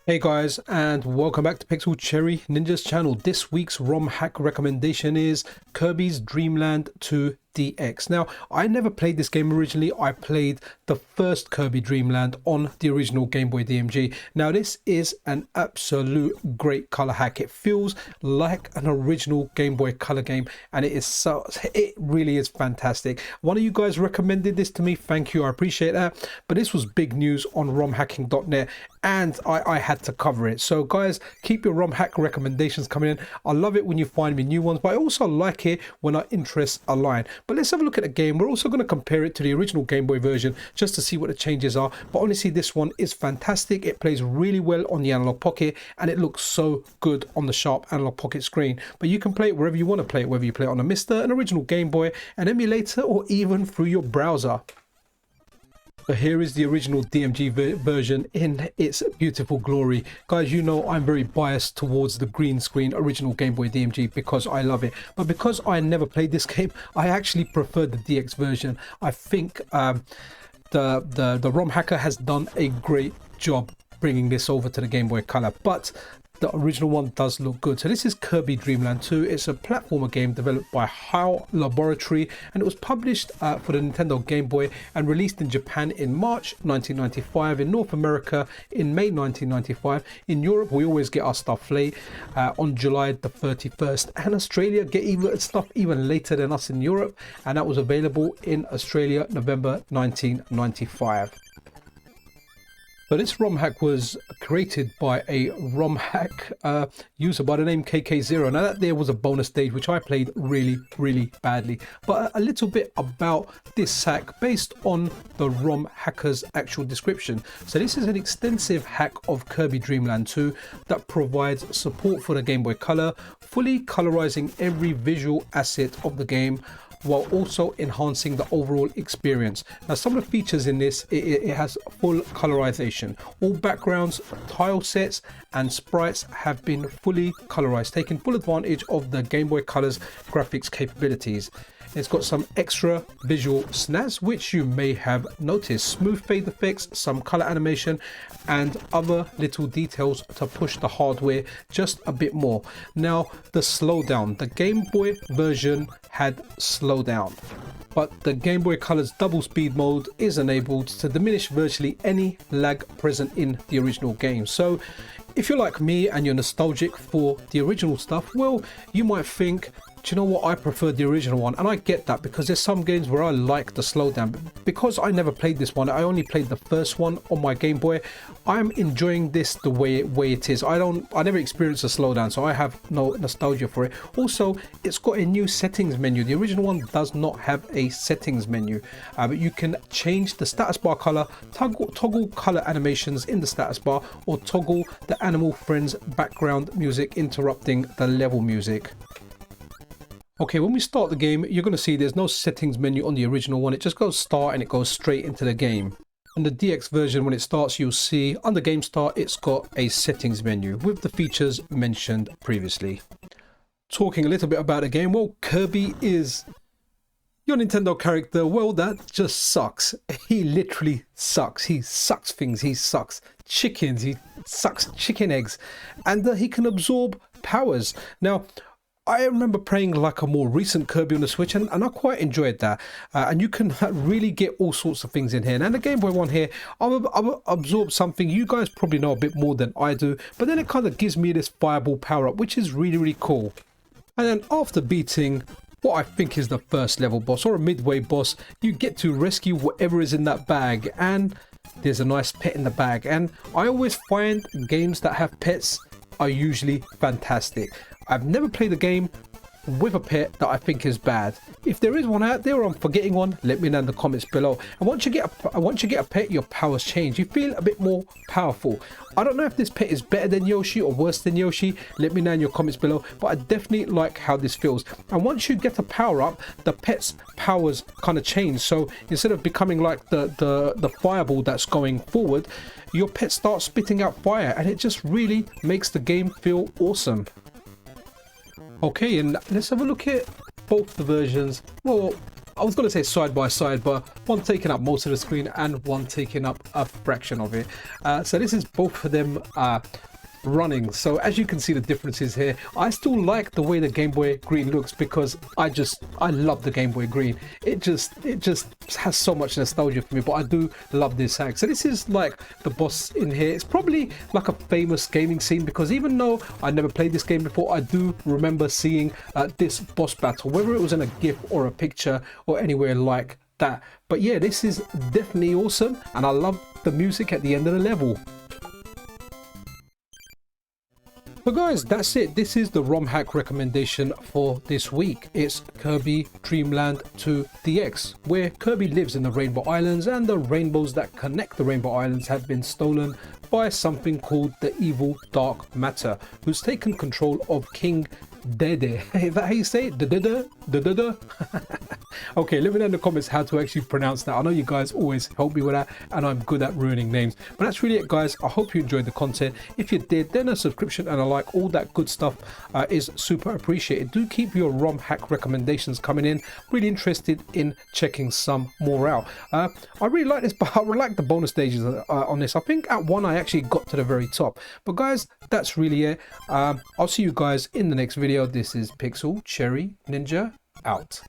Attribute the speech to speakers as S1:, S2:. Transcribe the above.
S1: Hey guys, and welcome back to Pixel Cherry Ninja's channel. This week's ROM hack recommendation is Kirby's Dream Land 2 DX. Now, I never played this game originally. I played the first Kirby Dream Land on the original Gameboy DMG. Now, this is an absolute great color hack. It feels like an original Gameboy Color game, and it really is fantastic. One of you guys recommended this to me. Thank you, I appreciate that. But this was big news on romhacking.net, and I had to cover it. So guys, keep your ROM hack recommendations coming in. I love it when you find me new ones, but I also like it when our interests align. But let's have a look at the game. We're also going to compare it to the original Game Boy version just to see what the changes are. But honestly, this one is fantastic. It plays really well on the Analog Pocket, and it looks so good on the sharp Analog Pocket screen. But you can play it wherever you want to play it, whether you play it on a MiSTer, an original Game Boy, an emulator, or even through your browser. So here is the original DMG version in its beautiful glory. Guys, you know I'm very biased towards the green screen original Game Boy DMG because I love it. But because I never played this game, I actually prefer the DX version. I think the ROM hacker has done a great job bringing this over to the Game Boy Color. But the original one does look good. So this is Kirby Dream Land 2. It's a platformer game developed by HAL Laboratory, and it was published for the Nintendo Game Boy and released in Japan in March 1995, in North America in May 1995. In Europe, we always get our stuff late on July the 31st, and Australia get stuff even later than us in Europe, and that was available in Australia November 1995. So this ROM hack was created by a ROM hack user by the name KK0. Now that there was a bonus stage which I played really badly. But a little bit about this hack based on the ROM hacker's actual description. So this is an extensive hack of Kirby Dream Land 2 that provides support for the Game Boy Color, fully colorizing every visual asset of the game, while also enhancing the overall experience. Now, some of the features in this, it has full colorization. All backgrounds, tile sets and sprites have been fully colorized, taking full advantage of the Game Boy Color's graphics capabilities. It's got some extra Visual Snazz, which you may have noticed. Smooth fade effects, some color animation, and other little details to push the hardware just a bit more. Now, the slowdown. The Game Boy version had slowdown, but the Game Boy Color's double speed mode is enabled to diminish virtually any lag present in the original game. So if you're like me and you're nostalgic for the original stuff, well, you might think, do you know what, I prefer the original one. And I get that, because there's some games where I like the slowdown. But because I never played this one, I only played the first one on my Game Boy, I'm enjoying this the way it is. I never experienced a slowdown, so I have no nostalgia for it. Also, it's got a new settings menu. The original one does not have a settings menu, but you can change the status bar color, toggle color animations in the status bar, or toggle the Animal Friends background music interrupting the level music. Okay, when we start the game, you're going to see there's no settings menu on the original one. It just goes start and it goes straight into the game. And the DX version, when it starts, you'll see under Game Start, it's got a settings menu with the features mentioned previously. Talking a little bit about the game, well, Kirby is your Nintendo character. Well, that just sucks. He literally sucks. He sucks things. He sucks chickens. He sucks chicken eggs. And he can absorb powers. Now, I remember playing like a more recent Kirby on the Switch, and I quite enjoyed that. And you can really get all sorts of things in here. And the Game Boy one here, I'll absorb something you guys probably know a bit more than I do. But then it kind of gives me this fireball power-up, which is really cool. And then after beating what I think is the first level boss or a midway boss, you get to rescue whatever is in that bag. And there's a nice pet in the bag. And I always find games that have pets are usually fantastic. I've never played a game with a pet that I think is bad. If there is one out there or I'm forgetting one, let me know in the comments below. And once you get a pet, your powers change. You feel a bit more powerful. I don't know if this pet is better than Yoshi or worse than Yoshi. Let me know in your comments below. But I definitely like how this feels. And once you get a power up, the pet's powers kind of change. So instead of becoming like the fireball that's going forward, your pet starts spitting out fire, and it just really makes the game feel awesome. Okay, and let's have a look at both the versions. Well, I was going to say side by side, but one taking up most of the screen and one taking up a fraction of it. So this is both of them running. So as you can see the differences here, I still like the way the Game Boy Green looks because I love the Game Boy Green. It just has so much nostalgia for me, but I do love this hack. So this is like the boss in here. It's probably like a famous gaming scene because even though I never played this game before, I do remember seeing this boss battle, whether it was in a GIF or a picture or anywhere like that. But yeah, this is definitely awesome, and I love the music at the end of the level. So guys, that's it. This is the ROM hack recommendation for this week. It's Kirby Dream Land 2 DX, where Kirby lives in the Rainbow Islands and the rainbows that connect the Rainbow Islands have been stolen by something called the evil dark matter, who's taken control of King Dede. Is that how you say it? Dede? Okay, let me know in the comments how to actually pronounce that. I know you guys always help me with that, and I'm good at ruining names. But that's really it, guys. I hope you enjoyed the content. If you did, then a subscription and a like, all that good stuff is super appreciated. Do keep your ROM hack recommendations coming in. Really interested in checking some more out. I really like this, but I would like the bonus stages on this. I think at one I actually got to the very top. But guys, that's really it. I'll see you guys in the next video. This is Pixel Cherry Ninja out.